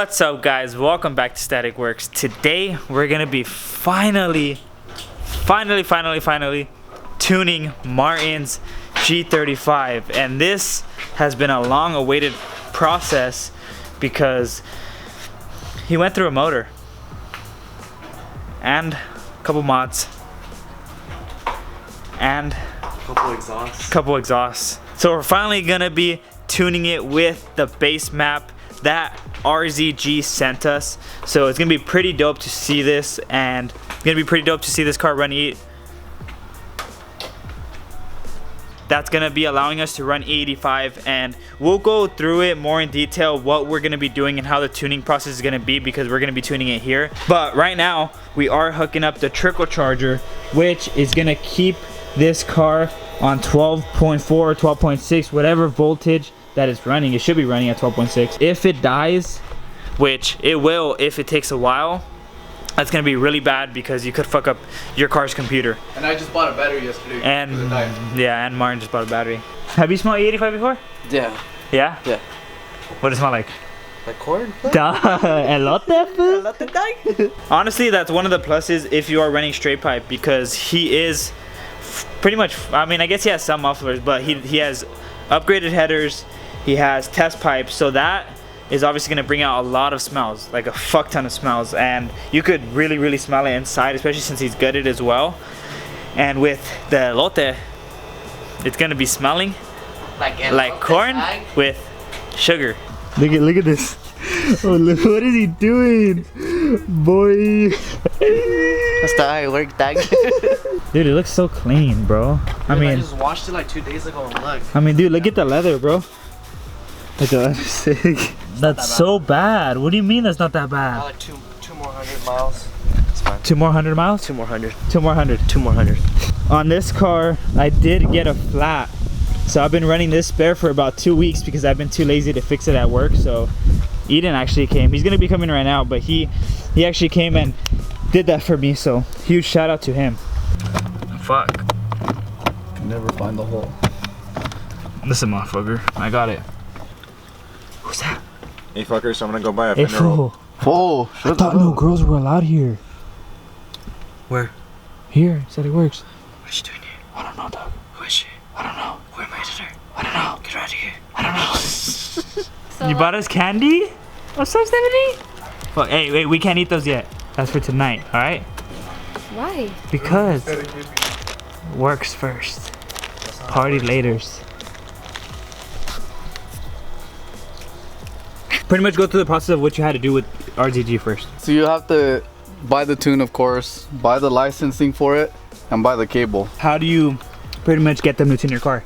What's up, guys? Welcome back to Static Works. Today we're gonna be finally tuning Martin's G35, and this has been a long awaited process because he went through a motor and a couple mods and a couple exhausts. So we're finally gonna be tuning it with the base map that RZG sent us. So it's gonna be pretty dope to see this, and it's gonna be pretty dope to see this car run that's gonna be allowing us to run E85, and we'll go through it more in detail, what we're gonna be doing and how the tuning process is gonna be, because we're gonna be tuning it here. But right now we are hooking up the trickle charger, which is gonna keep this car on 12.4 or 12.6, whatever voltage that it's running. It should be running at 12.6. If it dies, which it will if it takes a while, that's gonna be really bad because you could fuck up your car's computer. And I just bought a battery yesterday. And yeah, and Martin just bought a battery. Have you smelled E85 before? Yeah. Yeah? Yeah. What does it smell like? Like corn? Elote? Honestly, that's one of the pluses if you are running straight pipe, because he is pretty much, I mean, I guess he has some mufflers, but he has upgraded headers, he has test pipes, so that is obviously going to bring out a lot of smells, like a fuck ton of smells, and you could really smell it inside, especially since he's gutted as well. And with the elote, it's going to be smelling like corn with sugar. Look at this. Oh, look, what is he doing, boy? That's the how it works, dog. Dude, it looks so clean, bro. I mean, I just washed it like 2 days ago and look. I mean, dude, look at the leather, bro. Look at that, sick. That's so bad. What do you mean that's not that bad? Like two more 100 miles. It's fine. 2 more 100 miles? 2 more 100. 2 more 100. 2 more 100. On this car, I did get a flat. So I've been running this spare for about 2 weeks because I've been too lazy to fix it at work. So Eden actually came. He's gonna be coming right now, but he actually came and did that for me. So huge shout out to him. Fuck. Can never find the hole. Listen, motherfucker, I got it. Who's that? Hey fuckers, I'm gonna go buy a Hey, fender roll. Whoa! I thought no girls were allowed here. Where? Here, said it works. What is she doing here? I don't know, dog. Who is she? I don't know. Where am I editor? I don't know. Get her out of here. I don't know. So you bought us candy? What's up, Stephanie? Well, hey, wait, we can't eat those yet. That's for tonight, all right? Why? Because works first, party laters. Pretty much go through the process of what you had to do with RZG first. So you have to buy the tune, of course, buy the licensing for it, and buy the cable. How do you pretty much get them to tune your car?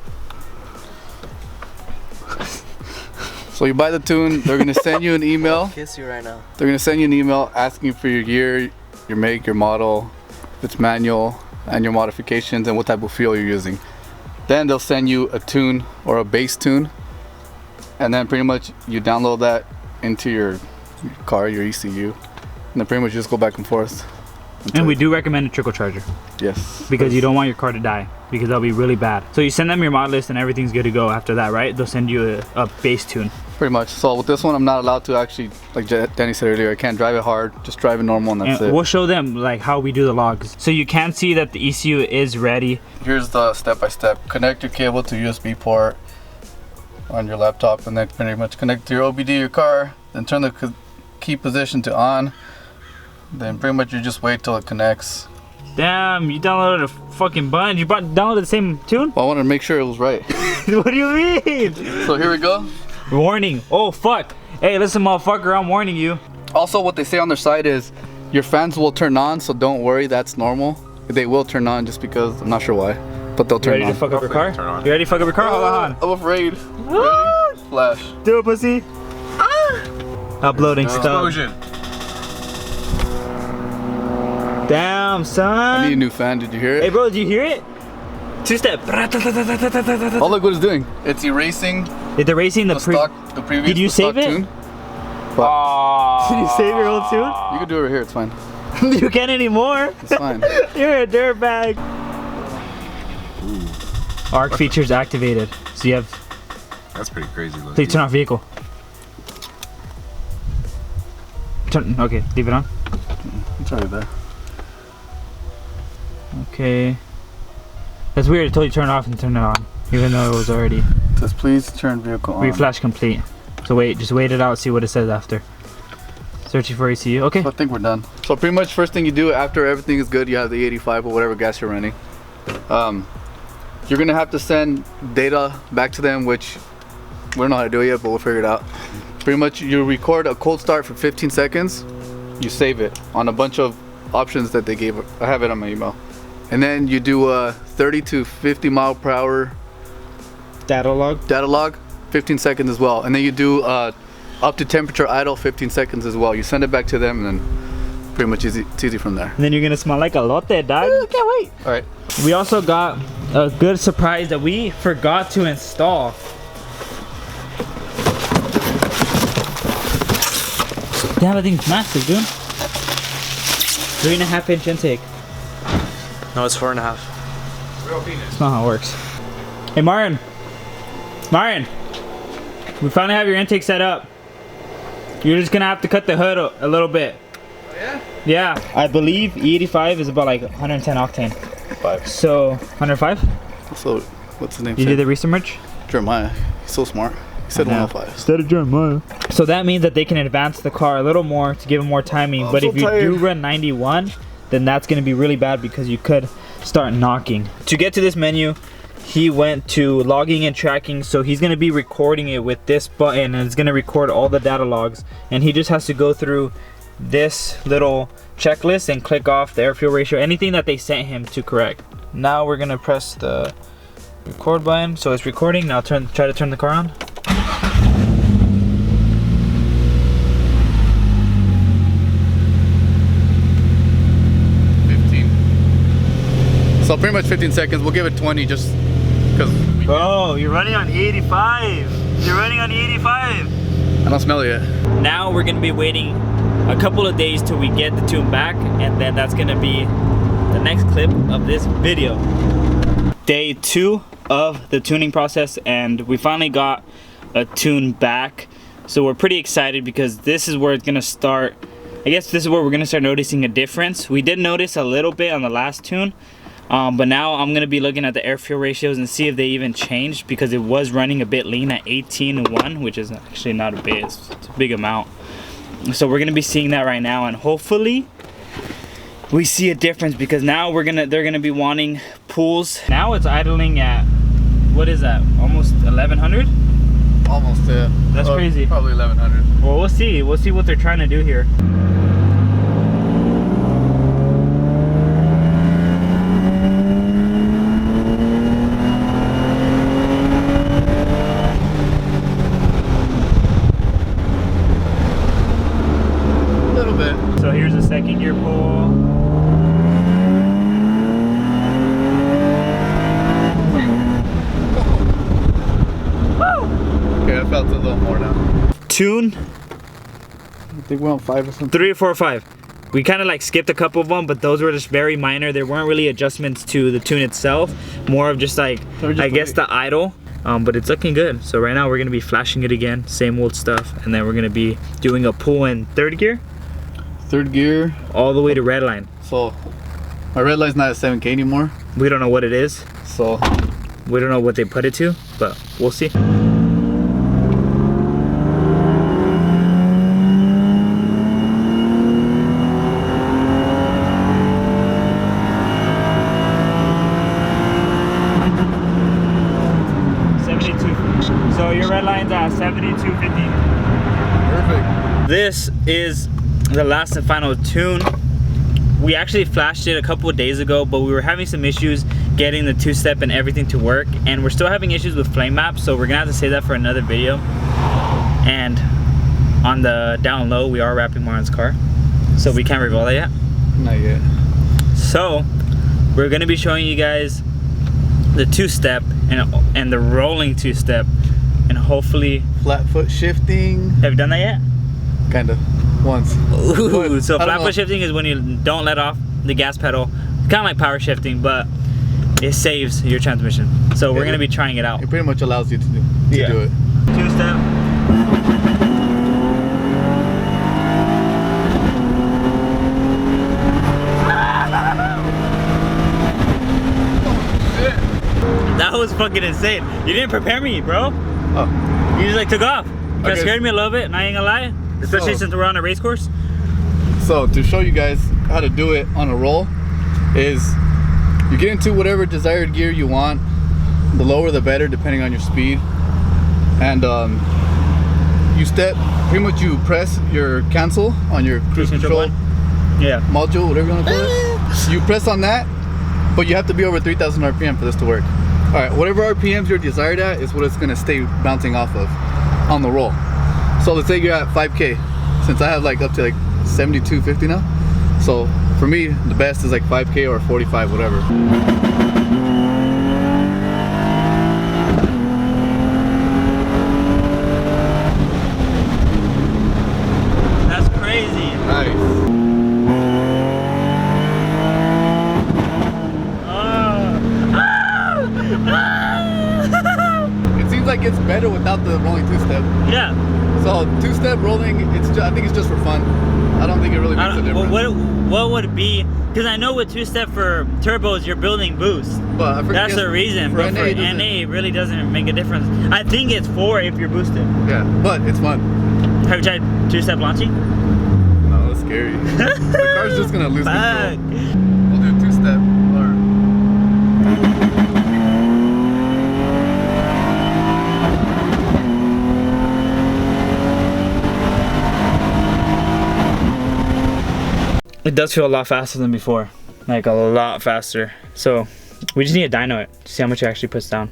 So you buy the tune, they're gonna send you an email. Kiss you right now. They're gonna send you an email asking for your year, your make, your model, if it's manual, and your modifications and what type of fuel you're using. Then they'll send you a tune or a base tune, and then pretty much you download that into your car, your ECU, and then pretty much just go back and forth. And we do recommend a trickle charger. Yes. Because you don't want your car to die, because that'll be really bad. So you send them your mod list and everything's good to go after that, right? They'll send you a base tune. Pretty much. So with this one, I'm not allowed to actually, like Danny said earlier, I can't drive it hard, just drive it normal and that's it. We'll show them like how we do the logs. So you can see that the ECU is ready. Here's the step-by-step. Connect your cable to USB port on your laptop, and then pretty much connect to your OBD, your car, then turn the key position to on. Then pretty much you just wait till it connects. Damn, you downloaded a fucking bunch. You downloaded the same tune? Well, I wanted to make sure it was right. What do you mean? So here we go. Warning. Oh, fuck. Hey, listen, motherfucker, I'm warning you. Also, what they say on their site is your fans will turn on, so don't worry, that's normal. They will turn on just because, I'm not sure why, but they'll turn on. You ready to fuck up your car? You ready to fuck up your car? Hold on. I'm afraid. Ready? Flash. Do it, pussy. Uploading stuff. Explosion. Damn, son. I need a new fan, did you hear it? Hey, bro, did you hear it? Two-step. Oh, look what it's doing. It's erasing Did the racing the previous. Did you save it? Tune. Did you save your old tune? You can do it right here, it's fine. You can't anymore. It's fine. You're a dirtbag. Arc features activated. So you have. That's pretty crazy looking. Please turn off vehicle. turn. Okay, leave it on. It's already there. Okay. That's weird. I told you to turn it off and turn it on, even though it was already. It says please turn vehicle on. Reflash complete. So wait, just wait it out. See what it says after. Searching for ECU. Okay. So I think we're done. So pretty much first thing you do after everything is good, you have the 85 or whatever gas you're running. You're gonna have to send data back to them, which we don't know how to do it yet, but we'll figure it out. Pretty much you record a cold start for 15 seconds, you save it on a bunch of options that they gave. I have it on my email. And then you do a 30 to 50 mile per hour Data log. 15 seconds as well. And then you do up to temperature idle 15 seconds as well. You send it back to them and then pretty much it's easy from there. And then you're gonna smell like a lotte, dog. I can't wait. All right. We also got a good surprise that we forgot to install. Damn, that thing's massive, dude. 3.5 inch intake. No, it's 4.5. That's not how it works. Hey, Marin. Marin. We finally have your intake set up. You're just gonna have to cut the hood a little bit. Oh, yeah? Yeah, I believe E85 is about like 110 octane. 5. So 105? So what's his name? You did the research? Jeremiah. He's so smart. He said 105. Instead of Jeremiah. So that means that they can advance the car a little more to give it more timing. But so if you do run 91, then that's going to be really bad because you could start knocking. To get to this menu, he went to logging and tracking. So he's going to be recording it with this button, and it's going to record all the data logs. And he just has to go through this little checklist and click off the air fuel ratio, anything that they sent him to correct. Now we're going to press the record button. So it's recording. Now try to turn the car on. So pretty much 15 seconds. We'll give it 20 just because. Bro, you're running on 85. You're running on 85. I don't smell it yet. Now we're gonna be waiting a couple of days till we get the tune back, and then that's gonna be the next clip of this video. Day 2 of the tuning process, and we finally got a tune back. So we're pretty excited because this is where it's gonna start. I guess this is where we're gonna start noticing a difference. We did notice a little bit on the last tune. But now I'm gonna be looking at the air fuel ratios and see if they even changed, because it was running a bit lean at 18:1, which is actually not a bit, it's a big amount. So we're gonna be seeing that right now, and hopefully we see a difference, because now they're gonna be wanting pools. Now it's idling at, what is that, almost 1100? Almost, yeah. That's crazy. Probably 1100. Well, we'll see what they're trying to do here. So here's a second gear pull. Woo! Okay, I felt a little more now. Tune? I think we're on 5 or something. 3 or 4 or 5. We kind of like skipped a couple of them, but those were just very minor. There weren't really adjustments to the tune itself. More of just like, I guess the idle. But it's looking good. So right now we're gonna be flashing it again, same old stuff, and then we're gonna be doing a pull in 3rd gear. 3rd gear. All the way to red line. So my red line's not at 7K anymore. We don't know what it is. So we don't know what they put it to, but we'll see. So your red line's at 72.50. perfect. This is the last and final tune. We actually flashed it a couple of days ago, but we were having some issues getting the 2-step and everything to work, and we're still having issues with flame maps, so we're gonna have to save that for another video. And on the down low, we are wrapping Marin's car, so we can't reveal that yet. Not yet. So we're gonna be showing you guys the 2-step and the rolling 2-step, and hopefully Flat foot shifting. have you done that yet? Kind of. Once. Ooh, so I don't flat know. foot shifting is when you don't let off the gas pedal. Kind of like power shifting, but it saves your transmission. So we're gonna be trying it out. It pretty much allows you to do it. 2-step. That was fucking insane. You didn't prepare me, bro. Oh. You just like took off. You guys Okay. scared me a little bit, not even gonna lie. Especially So- since we're on a race course. So to show you guys how to do it on a roll is you get into whatever desired gear you want. The lower the better, depending on your speed. And you step, pretty much you press your cancel on your cruise control Yeah. module, whatever you want to call it. You press on that, but you have to be over 3,000 RPM for this to work. All right, whatever RPMs you're desired at is what it's gonna stay bouncing off of on the roll. So let's say you're at 5K, since I have like up to like 7250 now. So for me, the best is like 5K or 45, whatever. That's crazy. Nice. It seems like it's better without the rolling two-step. Yeah. So two-step rolling, I think it's just for fun. I don't think it really makes a difference. What would it be? Because I know with two-step for turbos, you're building boost. But I forget, That's the reason. But for it NA, it really doesn't make a difference. I think it's 4 if you're boosted. yeah, but it's fun. Have you tried two-step launching? No, that's scary. The car's just gonna lose Fuck. control. We'll do two-step. Or It does feel a lot faster than before. Like a lot faster. So we just need to dyno it to see how much it actually puts down.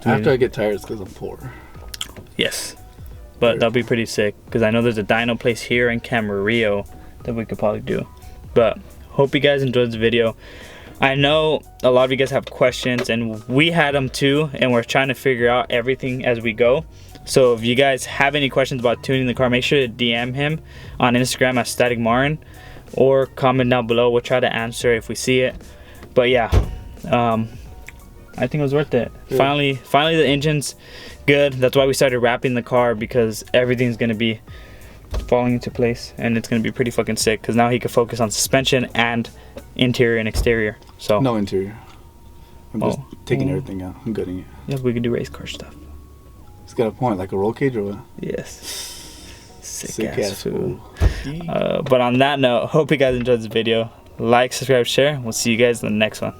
after I get tired, it's because I'm poor. Yes. But that'll be pretty sick. Because I know there's a dyno place here in Camarillo that we could probably do. But hope you guys enjoyed this video. I know a lot of you guys have questions and we had them too. And we're trying to figure out everything as we go. So if you guys have any questions about tuning the car, make sure to DM him on Instagram at Static Marin. Or comment down below. We'll try to answer if we see it. But yeah, I think it was worth it. Yeah. Finally the engine's good. That's why we started wrapping the car, because everything's gonna be falling into place and it's gonna be pretty fucking sick, because now he can focus on suspension and interior and exterior. So no interior. I'm just taking everything out. I'm gutting it. Yeah, we can do race car stuff. It's got a point, like a roll cage or what? Yes. Sick ass food. But on that note, hope you guys enjoyed this video. Like, subscribe, share. We'll see you guys in the next one.